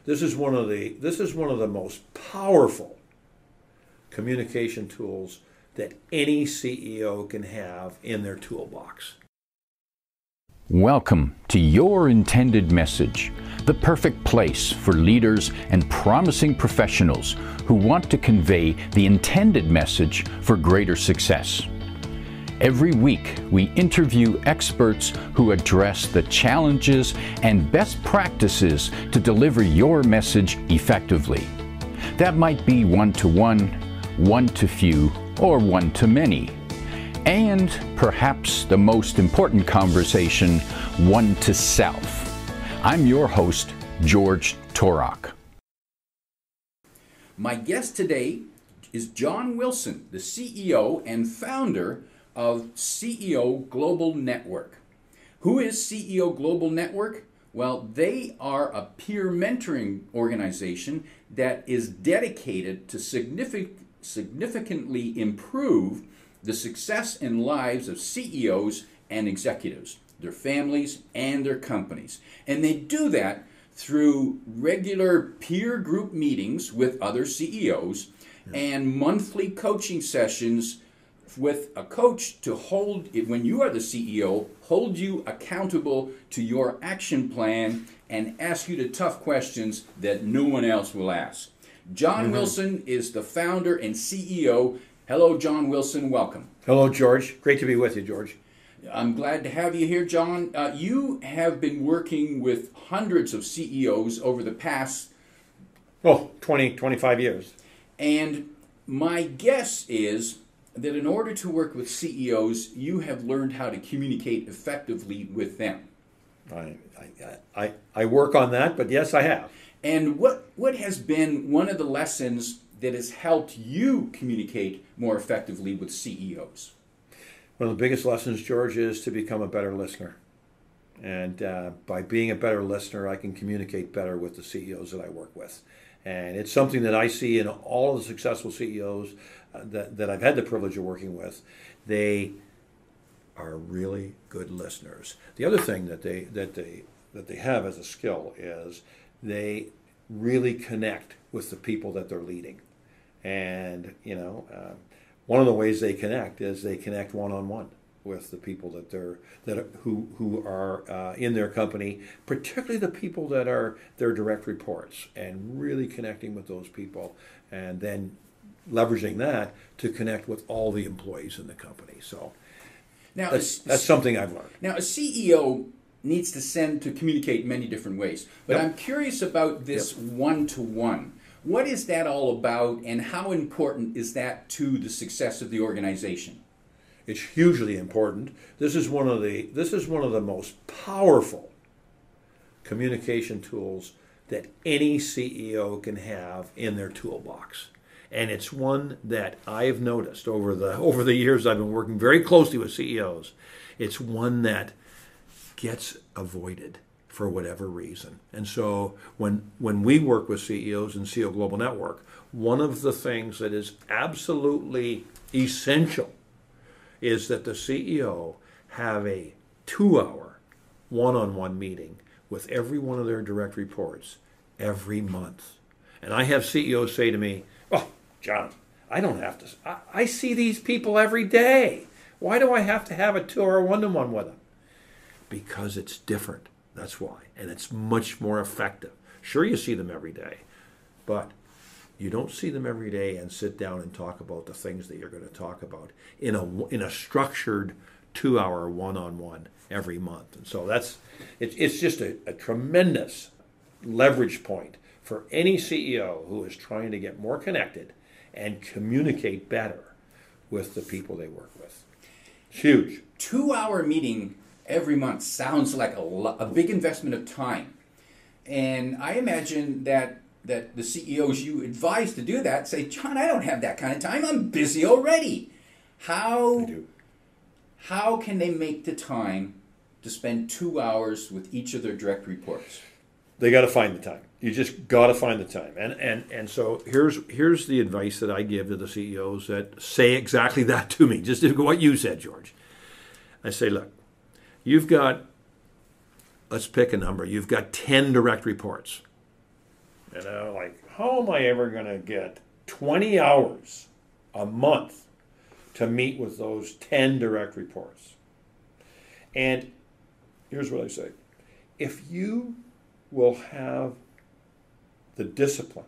This is one of the most powerful communication tools that any CEO can have in their toolbox. Welcome to Your Intended Message, the perfect place for leaders and promising professionals who want to convey the intended message for greater success. Every week, we interview experts who address the challenges and best practices to deliver your message effectively. That might be one-to-one, one-to-few, or one-to-many. And perhaps the most important conversation, one-to-self. I'm your host, George Torok. My guest today is John Wilson, the CEO and founder of CEO Global Network. Who is CEO Global Network? Well, they are a peer mentoring organization that is dedicated to significantly improve the success and lives of CEOs and executives, their families, and their companies. And they do that through regular peer group meetings with other CEOs and monthly coaching sessions with a coach to hold, when you are the CEO, hold you accountable to your action plan and ask you the tough questions that no one else will ask. John Wilson is the founder and CEO. Hello, John Wilson. Welcome. Hello, George. Great to be with you, George. I'm glad to have you here, John. You have been working with hundreds of CEOs over the past 20, 25 years. And my guess is that in order to work with CEOs, you have learned how to communicate effectively with them. I work on that, but yes, I have. And what has been one of the lessons that has helped you communicate more effectively with CEOs? One of the biggest lessons, George, is to become a better listener. And by being a better listener, I can communicate better with the CEOs that I work with. And it's something that I see in all of the successful CEOs that I've had the privilege of working with. They are really good listeners. The other thing that they have as a skill is they really connect with the people that they're leading. And one of the ways they connect is they connect one-on-one with the people who are in their company, particularly the people that are their direct reports, and really connecting with those people, and then leveraging that to connect with all the employees in the company. So now that's something I've learned. Now, a CEO needs to communicate many different ways, but I'm curious about this one-to-one. What is that all about, and how important is that to the success of the organization? It's hugely important. This is one of the most powerful communication tools that any CEO can have in their toolbox. And it's one that I've noticed over the years I've been working very closely with CEOs. It's one that gets avoided for whatever reason. And so when we work with CEOs in CEO Global Network, one of the things that is absolutely essential is that the CEO have a 2-hour one-on-one meeting with every one of their direct reports every month. And I have CEOs say to me, "Oh, John, I don't have to. I see these people every day. Why do I have to have a 2-hour one-to-one with them?" Because it's different. That's why. And it's much more effective. Sure, you see them every day, but you don't see them every day and sit down and talk about the things that you're going to talk about in a structured 2-hour one-on-one every month. And so it's just a tremendous leverage point for any CEO who is trying to get more connected and communicate better with the people they work with. It's huge. 2-hour meeting every month sounds like a big investment of time. And I imagine that the CEOs you advise to do that say, "John, I don't have that kind of time. I'm busy already." How can they make the time to spend 2 hours with each of their direct reports? They got to find the time. You just got to find the time. And so here's the advice that I give to the CEOs that say exactly that to me, just what you said, George. I say, look, let's pick a number. You've got 10 direct reports. You know, like, how am I ever going to get 20 hours a month to meet with those 10 direct reports? And here's what I say. If you will have the discipline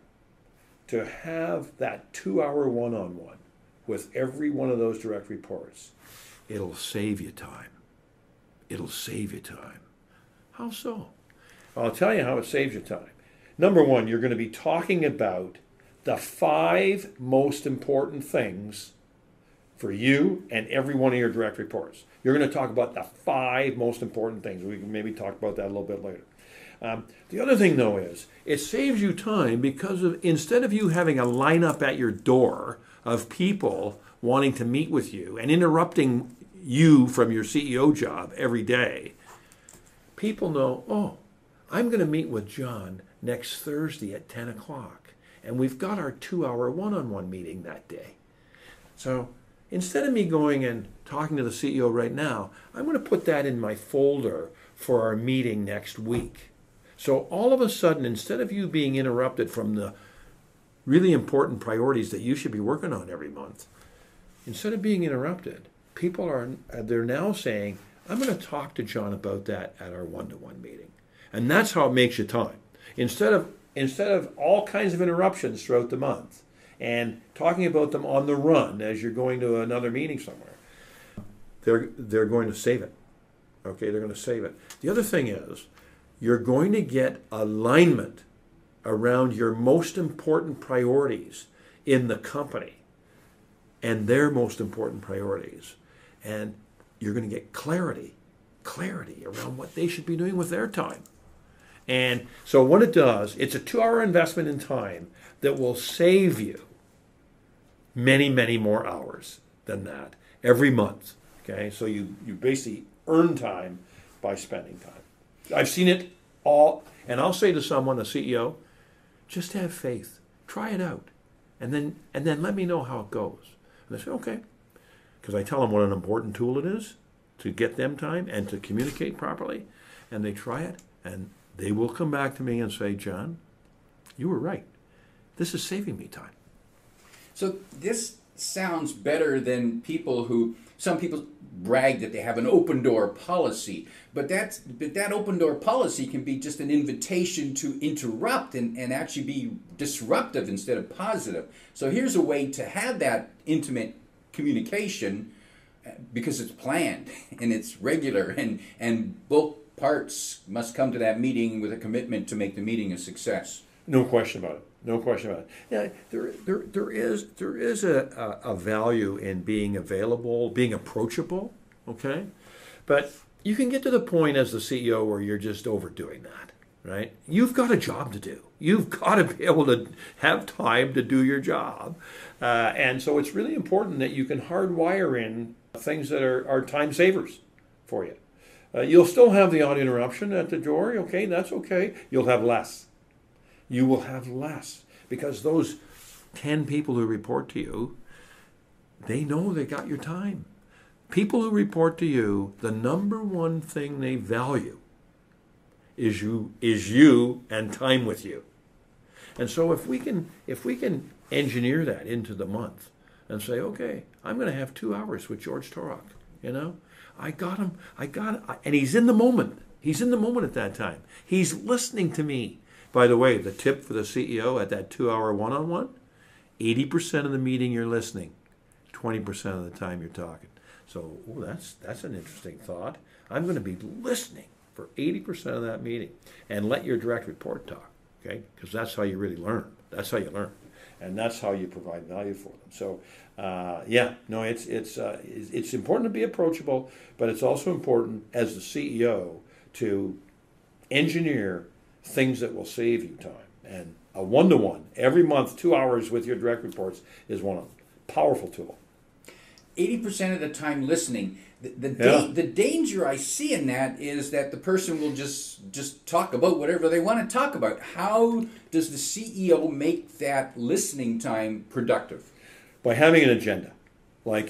to have that 2-hour one-on-one with every one of those direct reports, it'll save you time. It'll save you time. How so? I'll tell you how it saves you time. Number one, you're going to be talking about the 5 most important things for you and every one of your direct reports. You're going to talk about the 5 most important things. We can maybe talk about that a little bit later. The other thing, though, is it saves you time because instead of you having a lineup at your door of people wanting to meet with you and interrupting you from your CEO job every day, people know, oh, I'm going to meet with John next Thursday at 10 o'clock, and we've got our 2-hour one-on-one meeting that day. So instead of me going and talking to the CEO right now, I'm going to put that in my folder for our meeting next week. So all of a sudden, instead of you being interrupted from the really important priorities that you should be working on every month, instead of being interrupted, they're now saying, I'm going to talk to John about that at our one-to-one meeting. And that's how it makes you time. Instead of all kinds of interruptions throughout the month and talking about them on the run as you're going to another meeting somewhere, they're going to save it. Okay, they're going to save it. The other thing is, you're going to get alignment around your most important priorities in the company and their most important priorities. And you're going to get clarity around what they should be doing with their time. And so what it does, it's a 2-hour investment in time that will save you many, many more hours than that every month. Okay, so you basically earn time by spending time. I've seen it all, and I'll say to someone, a CEO, just have faith. Try it out. And then let me know how it goes. And they say, okay. Because I tell them what an important tool it is to get them time and to communicate properly. And they try it, and they will come back to me and say, John, you were right. This is saving me time. So this sounds better than some people brag that they have an open door policy, but that open door policy can be just an invitation to interrupt and actually be disruptive instead of positive. So here's a way to have that intimate communication because it's planned and it's regular and both parts must come to that meeting with a commitment to make the meeting a success. No question about it. No question about it. Yeah, there is a value in being available, being approachable, okay? But you can get to the point as the CEO where you're just overdoing that, right? You've got a job to do. You've got to be able to have time to do your job. And so it's really important that you can hardwire in things that are time savers for you. You'll still have the audio interruption at the door, okay? That's okay. You'll have less. You will have less because those 10 people who report to you, they know they got your time. People who report to you, the number one thing they value is you and time with you. And so if we can engineer that into the month and say, okay, I'm going to have 2 hours with George Torok, you know, I got him, and he's in the moment. He's in the moment at that time. He's listening to me. By the way, the tip for the CEO at that 2-hour one-on-one, 80% of the meeting you're listening, 20% of the time you're talking. So that's an interesting thought. I'm going to be listening for 80% of that meeting and let your direct report talk, okay? Because that's how you really learn. That's how you learn. And that's how you provide value for them. So, it's important to be approachable, but it's also important as the CEO to engineer things that will save you time. And a one-to-one, every month, 2 hours with your direct reports is one of them. Powerful tool. 80% of the time listening. The danger I see in that is that the person will just talk about whatever they want to talk about. How does the CEO make that listening time productive? By having an agenda.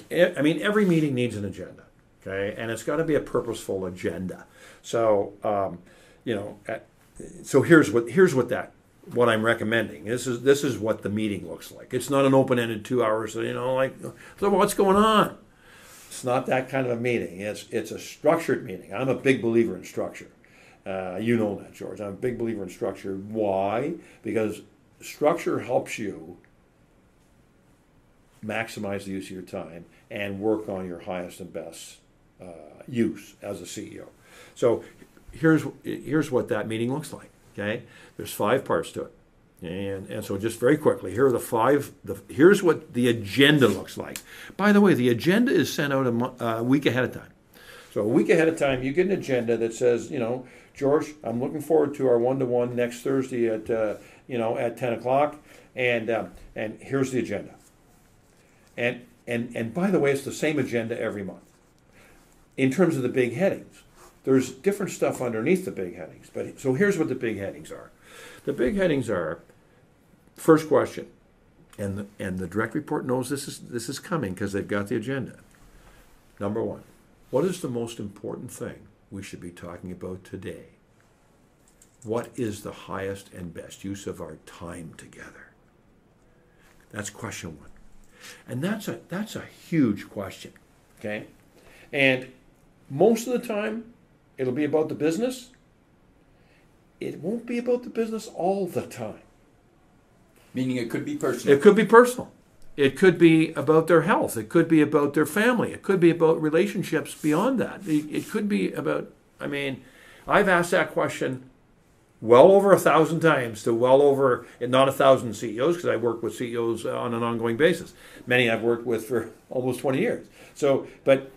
Every meeting needs an agenda, okay? And it's got to be a purposeful agenda. So, so here's what that what I'm recommending. This is what the meeting looks like. It's not an open-ended 2 hours, like, so what's going on? It's not that kind of a meeting. It's a structured meeting. I'm a big believer in structure. You know that, George. I'm a big believer in structure. Why? Because structure helps you maximize the use of your time and work on your highest and best use as a CEO. So here's what that meeting looks like. Okay, there's 5 parts to it, and so just very quickly, here are the 5. Here's what the agenda looks like. By the way, the agenda is sent out a week ahead of time. So a week ahead of time, you get an agenda that says, George, I'm looking forward to our 1-to-1 next Thursday at at 10 o'clock, and here's the agenda. And by the way, it's the same agenda every month. In terms of the big headings, there's different stuff underneath the big headings. But so here's what the big headings are. The big headings are, first question, and the direct report knows this is coming because they've got the agenda. Number 1, what is the most important thing we should be talking about today? What is the highest and best use of our time together? That's question 1. And that's a huge question, okay? And most of the time, it'll be about the business. It won't be about the business all the time. Meaning it could be personal. It could be personal. It could be about their health. It could be about their family. It could be about relationships beyond that. It could be about, I've asked that question well over 1,000 times to well over, not 1,000 CEOs, because I work with CEOs on an ongoing basis. Many I've worked with for almost 20 years. So, but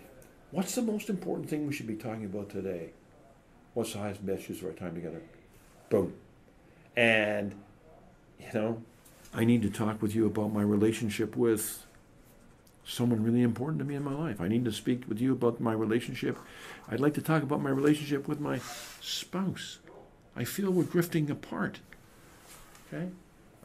what's the most important thing we should be talking about today? What's the highest and best use of our time together? Boom. And, I need to talk with you about my relationship with someone really important to me in my life. I need to speak with you about my relationship. I'd like to talk about my relationship with my spouse. I feel we're drifting apart. Okay?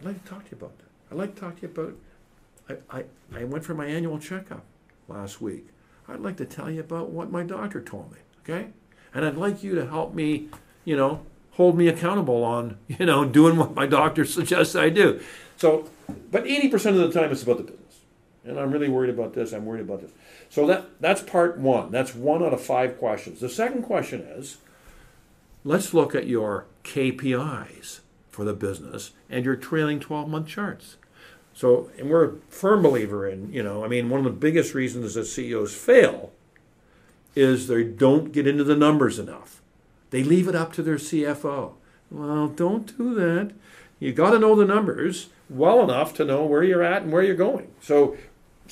I'd like to talk to you about that. I'd like to talk to you about, I went for my annual checkup last week. I'd like to tell you about what my doctor told me, okay? And I'd like you to help me, hold me accountable on, doing what my doctor suggests I do. So, but 80% of the time it's about the business. And I'm really worried about this, I'm worried about this. So that's part 1. That's 1 out of 5 questions. The second question is, let's look at your KPIs for the business and your trailing 12-month charts. So, and we're a firm believer in, one of the biggest reasons that CEOs fail is they don't get into the numbers enough. They leave it up to their CFO. Well, don't do that. You got to know the numbers well enough to know where you're at and where you're going. So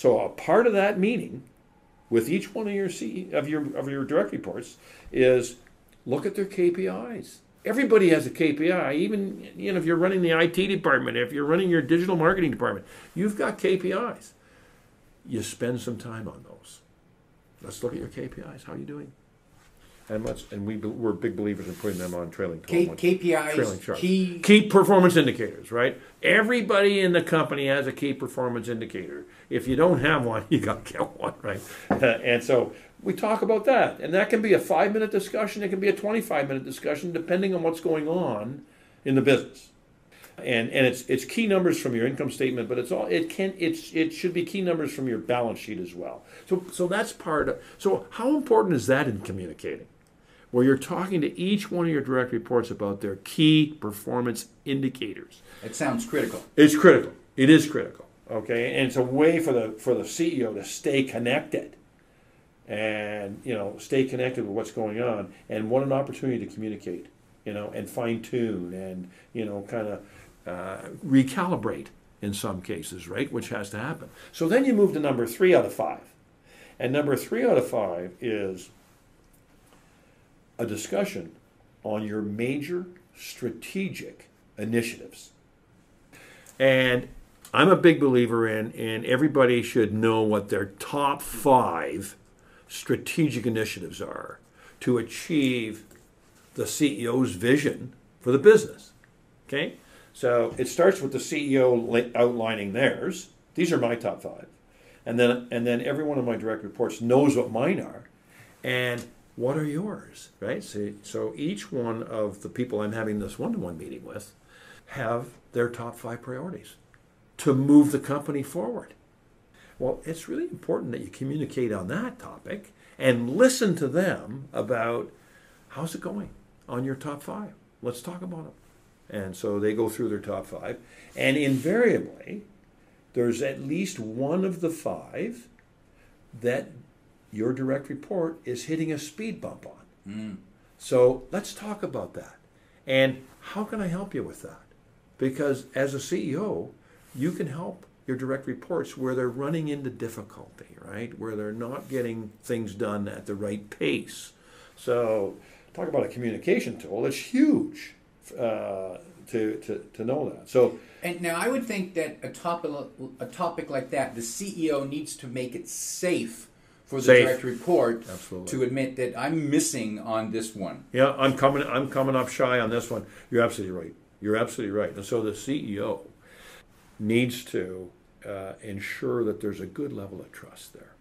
a part of that meeting with each one of your of your direct reports is look at their KPIs. Everybody has a KPI, even if you're running the IT department, if you're running your digital marketing department, you've got KPIs. You spend some time on those. Let's look at your KPIs. How are you doing? And we're big believers in putting them on trailing 12 months. KPIs, trailing charts. Key performance indicators, right? Everybody in the company has a key performance indicator. If you don't have one, you got to get one, right? And so we talk about that. And that can be a 5-minute discussion. It can be a 25-minute discussion, depending on what's going on in the business. And it's key numbers from your income statement, but it should be key numbers from your balance sheet as well. So that's part of. So how important is that in communicating? Where you're talking to each one of your direct reports about their key performance indicators. It sounds critical. It's critical. It is critical. Okay, and it's a way for the CEO to stay connected, and stay connected with what's going on. And what an opportunity to communicate, and fine tune, and kind of recalibrate in some cases, right? Which has to happen. So then you move to number 3 out of 5, and number 3 out of 5 is a discussion on your major strategic initiatives. And I'm a big believer in everybody should know what their top 5 strategic initiatives are to achieve the CEO's vision for the business. Okay? So it starts with the CEO outlining theirs. These are my top 5. And then every one of my direct reports knows what mine are. And what are yours, right? So each one of the people I'm having this one-to-one meeting with have their top 5 priorities to move the company forward. Well, it's really important that you communicate on that topic and listen to them about how's it going on your top 5. Let's talk about it. And so they go through their top 5. And invariably, there's at least one of the 5 that your direct report is hitting a speed bump on. So let's talk about that. And how can I help you with that? Because as a CEO, you can help your direct reports where they're running into difficulty, right? Where they're not getting things done at the right pace. So talk about a communication tool. It's huge to know that. So, and now I would think that a topic like that, the CEO needs to make it safe for the direct report to admit that I'm missing on this one. Yeah, I'm coming up shy on this one. You're absolutely right. You're absolutely right. And so the CEO needs to ensure that there's a good level of trust there.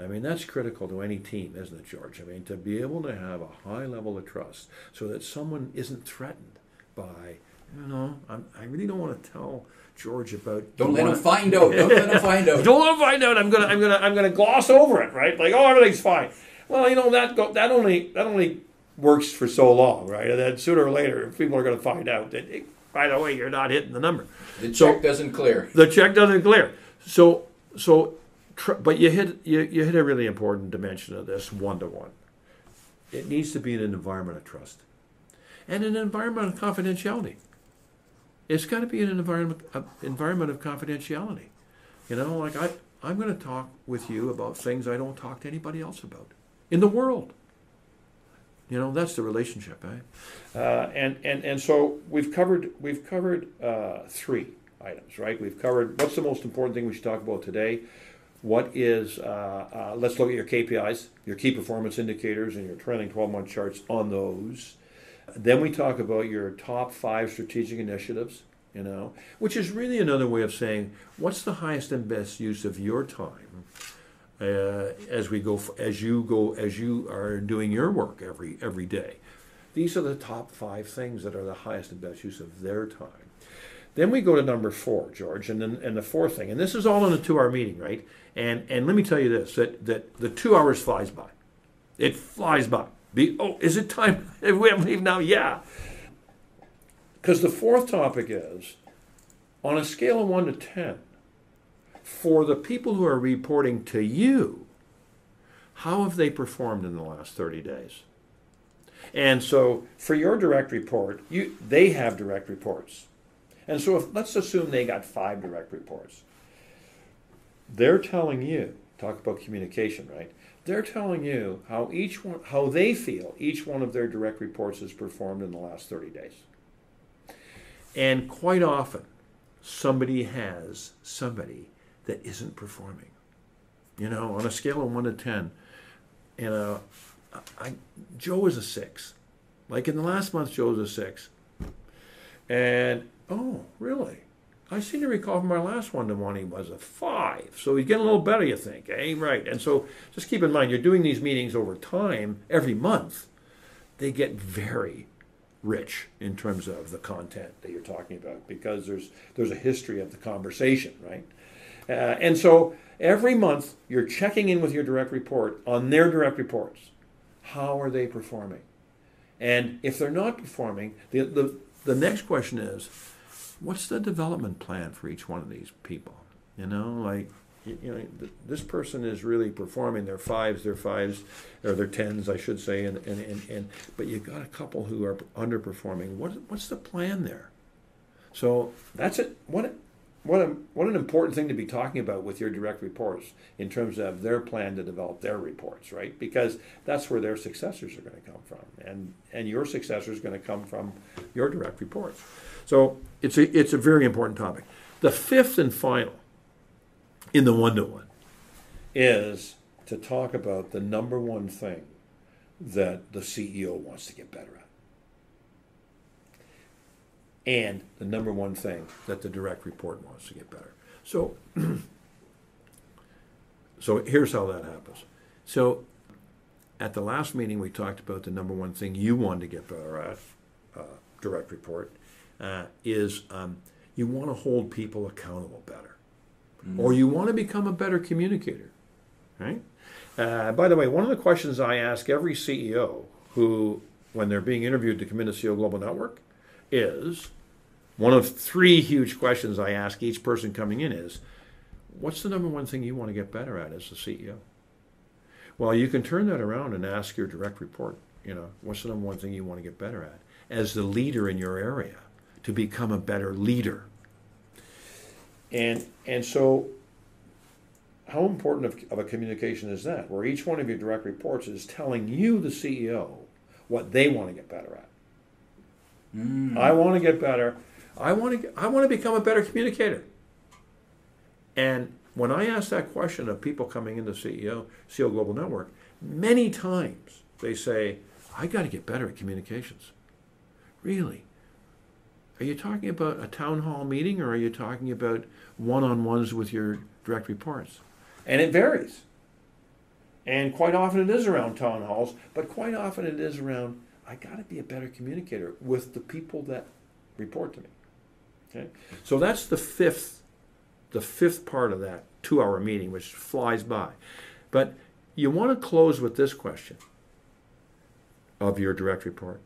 I mean, that's critical to any team, isn't it, George? I mean, to be able to have a high level of trust so that someone isn't threatened by, I really don't want to tell George about. Don't let him find out. Don't let him find out. Don't let him find out. I'm gonna gloss over it, right? Like, everything's fine. Well, that only works for so long, right? And then sooner or later, people are going to find out that, by the way, you're not hitting the number. The check doesn't clear. The check doesn't clear. But you hit a really important dimension of this one-to-one. It needs to be in an environment of trust and an environment of confidentiality. It's got to be in an environment of confidentiality. Like I'm going to talk with you about things I don't talk to anybody else about in the world. That's the relationship, eh? And so we've covered 3 items, right? We've covered what's the most important thing we should talk about today. What is, let's look at your KPIs, your key performance indicators, and your trailing 12-month charts on those. Then we talk about your top 5 strategic initiatives, which is really another way of saying what's the highest and best use of your time as you are doing your work every day. These are the top 5 things that are the highest and best use of their time. Then we go to number 4, George, and the 4th thing, and this is all in a 2-hour meeting, right? And let me tell you this, that the 2 hours flies by. It flies by. Is it time? We have to leave now? Yeah. Because the 4th topic is, on a scale of 1 to 10, for the people who are reporting to you, how have they performed in the last 30 days? And so for your direct report, they have direct reports. And so let's assume they got 5 direct reports. They're telling you, talk about communication, right? They're telling you how they feel each one of their direct reports has performed in the last 30 days. And quite often, somebody that isn't performing. On a scale of 1 to 10, Joe is a 6. Like in the last month, Joe was a 6. And, oh, really? I seem to recall from our last one-to-one he was a 5. So he's getting a little better, you think, eh? Right. And so just keep in mind, you're doing these meetings over time, every month. They get very rich in terms of the content that you're talking about because there's a history of the conversation, right? And so every month you're checking in with your direct report on their direct reports. How are they performing? And if they're not performing, the next question is, what's the development plan for each one of these people? This person is really performing their 5s, or their 10s, I should say, but you've got a couple who are underperforming. What's the plan there? So that's it. What an important thing to be talking about with your direct reports in terms of their plan to develop their reports, right? Because that's where their successors are going to come from, and your successor is going to come from your direct reports. So it's a very important topic. The 5th and final in the one-to-one is to talk about the number one thing that the CEO wants to get better at. And the number one thing that the direct report wants to get better. So here's how that happens. So at the last meeting, we talked about the number one thing you wanted to get better at, direct report. is you want to hold people accountable better, or you want to become a better communicator, right? By the way, one of the questions I ask every CEO who, when they're being interviewed to come into CEO Global Network, is one of three huge questions I ask each person coming in is, what's the number one thing you want to get better at as a CEO? Well, you can turn that around and ask your direct report, what's the number one thing you want to get better at as the leader in your area to become a better leader? And so how important of a communication is that, where each one of your direct reports is telling you, the CEO, what they want to get better at? I want to get better. I want to become a better communicator. And when I ask that question of people coming into CEO Global Network, many times they say, I got to get better at communications. Really? Are you talking about a town hall meeting, or are you talking about one-on-ones with your direct reports? And it varies. And quite often it is around town halls, but quite often it is around, I got to be a better communicator with the people that report to me. Okay? So that's the fifth part of that 2-hour meeting, which flies by. But you want to close with this question of your direct report.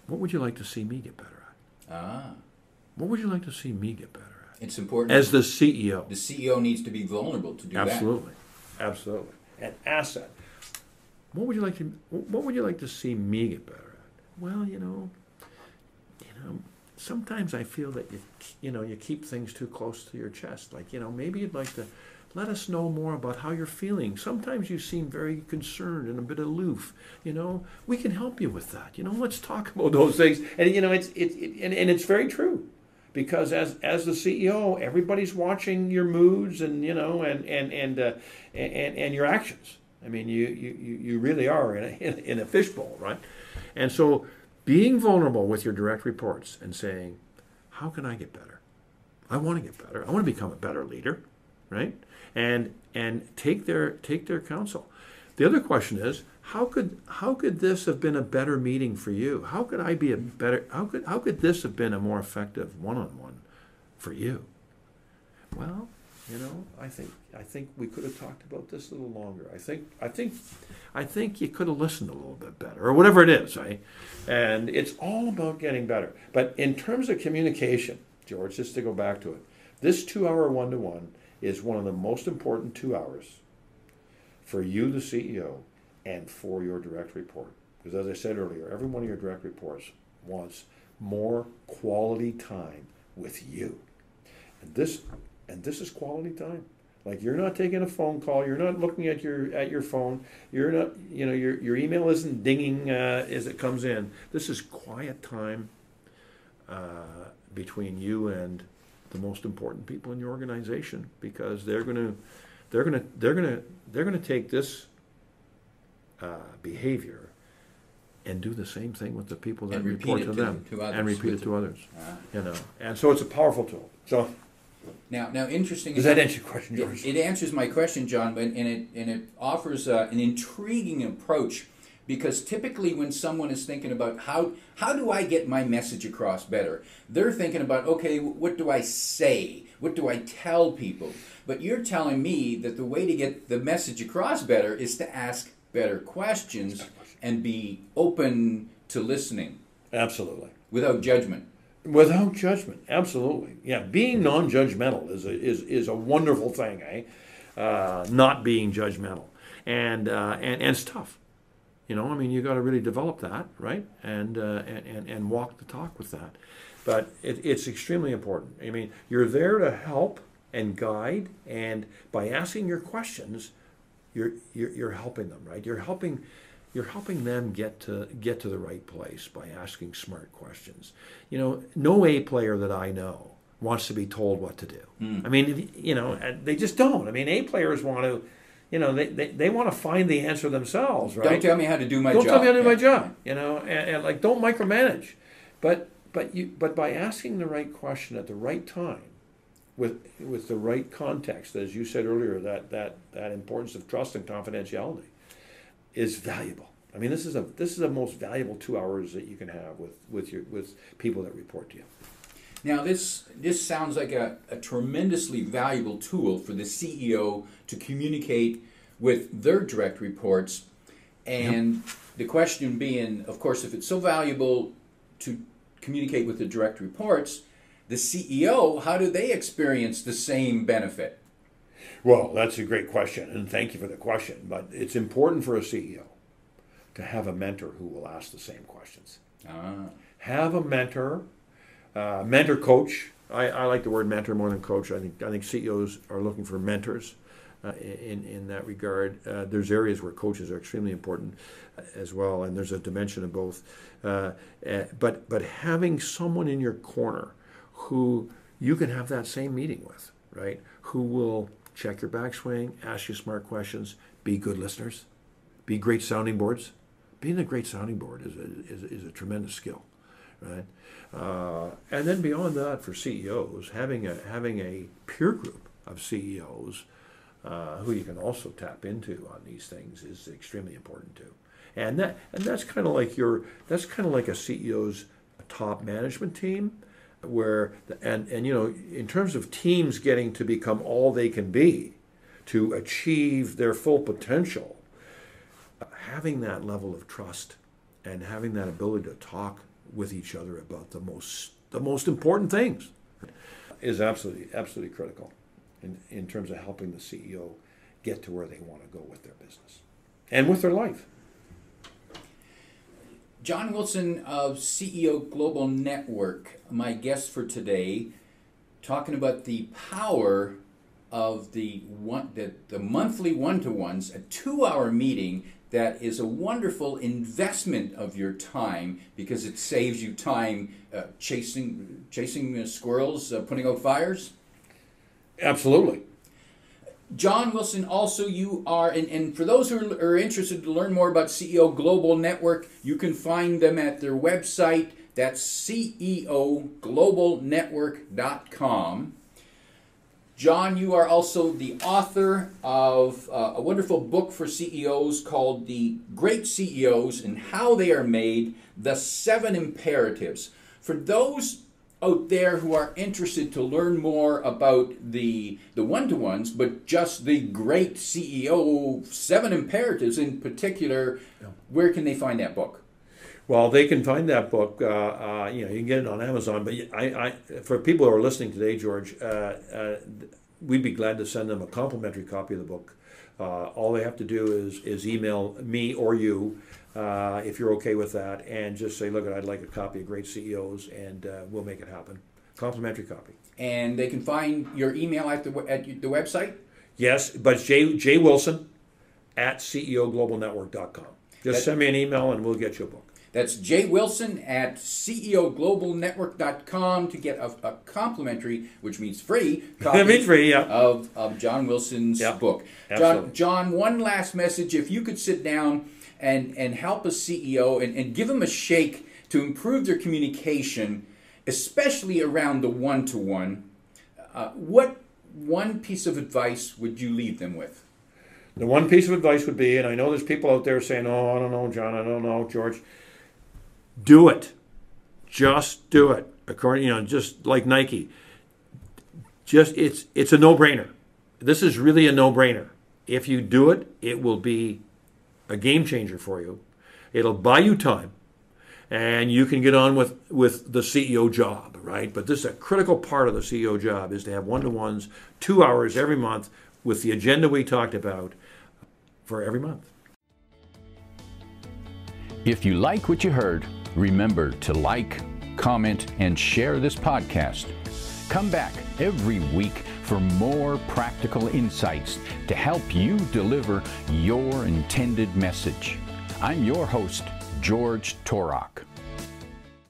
What would you like to see me get better at? What would you like to see me get better at? It's important. As the CEO. The CEO needs to be vulnerable to do that. Absolutely. And ask that. What would you like to see me get better at? Well, sometimes I feel that you keep things too close to your chest. Like, maybe you'd like to let us know more about how you're feeling. Sometimes you seem very concerned and a bit aloof. We can help you with that. Let's talk about those things. And it's very true, because as the CEO, everybody's watching your moods and your actions. I mean, you really are in a fishbowl, right? And so, being vulnerable with your direct reports and saying, how can I get better? I want to get better. I want to become a better leader, right? And take their counsel. The other question is, how could this have been a better meeting for you? How could this have been a more effective one-on-one for you? Well, I think we could have talked about this a little longer. I think you could have listened a little bit better, or whatever it is, right? And it's all about getting better. But in terms of communication, George, just to go back to it, this 2-hour one-to-one is one of the most important 2 hours for you, the CEO, and for your direct report. Because as I said earlier, every one of your direct reports wants more quality time with you. And this is quality time. Like, you're not taking a phone call, you're not looking at your phone, you're not, your email isn't dinging as it comes in. This is quiet time between you and the most important people in your organization, because they're going to take this behavior and do the same thing with the people that report to them, and repeat it to others. And so it's a powerful tool. So now interesting. Does that answer your question, George? It answers my question, John, and it offers an intriguing approach, because typically when someone is thinking about how do I get my message across better, they're thinking about, okay, what do I say? What do I tell people? But you're telling me that the way to get the message across better is to ask better questions and be open to listening. Absolutely. Without judgment. Without judgment, absolutely. Yeah, being non-judgmental is a wonderful thing, eh? Not being judgmental, and it's tough. You got to really develop that, right? And walk the talk with that. But it's extremely important. You're there to help and guide, and by asking your questions, you're helping them, right? You're helping them get to the right place by asking smart questions. No A player that I know wants to be told what to do. They just don't. A players want to, they want to find the answer themselves, right? Don't tell me how to do my job. Don't tell me how to do my job. And don't micromanage. But by asking the right question at the right time, with the right context, as you said earlier, that importance of trust and confidentiality is valuable. I mean, this is the most valuable 2 hours that you can have with people that report to you. Now, this sounds like a tremendously valuable tool for the CEO to communicate with their direct reports. And the question being, of course, if it's so valuable to communicate with the direct reports, the CEO, how do they experience the same benefit? Well, that's a great question, and thank you for the question. But it's important for a CEO to have a mentor who will ask the same questions. Have a mentor, mentor coach. I like the word mentor more than coach. I think CEOs are looking for mentors in that regard. There's areas where coaches are extremely important as well, and there's a dimension of both. But having someone in your corner who you can have that same meeting with, right? Who will check your backswing, ask you smart questions, be good listeners, be great sounding boards. Being a great sounding board is a tremendous skill, right? And then beyond that, for CEOs, having a peer group of CEOs who you can also tap into on these things is extremely important too. And that's kind of like a CEO's top management team, where and in terms of teams getting to become all they can be, to achieve their full potential, having that level of trust and having that ability to talk with each other about the most important things is absolutely critical in terms of helping the CEO get to where they want to go with their business and with their life. John Wilson of CEO Global Network, my guest for today, talking about the power of the monthly one-to-ones, a 2-hour meeting that is a wonderful investment of your time because it saves you time chasing squirrels, putting out fires. Absolutely. John Wilson, also you are, and for those who are interested to learn more about CEO Global Network, you can find them at their website. That's ceoglobalnetwork.com. John, you are also the author of a wonderful book for CEOs called The Great CEOs and How They Are Made, The 7 Imperatives. For those out there who are interested to learn more about the one-to-ones, but just the great CEO 7 imperatives in particular, where can they find that book? Well, they can find that book. You can get it on Amazon. But for people who are listening today, George, we'd be glad to send them a complimentary copy of the book. All they have to do is email me or you, if you're okay with that, and just say, look, I'd like a copy of Great CEOs, and we'll make it happen. Complimentary copy. And they can find your email at the website? Yes, but it's jwilson at ceoglobalnetwork.com. Just send me an email and we'll get you a book. That's jwilson at ceoglobalnetwork.com to get a complimentary, which means free, copy of John Wilson's book. John, one last message. If you could sit down and help a CEO and give them a shake to improve their communication, especially around the one-to-one, what one piece of advice would you leave them with? The one piece of advice would be, and I know there's people out there saying, oh, I don't know, John, I don't know, George. Do it. Just do it. According, just like Nike. It's a no-brainer. This is really a no-brainer. If you do it, it will be a game changer for you. It'll buy you time, and you can get on with the CEO job, right? But this is a critical part of the CEO job, is to have one-to-ones, 2 hours every month with the agenda we talked about for every month. If you like what you heard, remember to like, comment, and share this podcast. Come back every week for more practical insights to help you deliver your intended message. I'm your host, George Torok.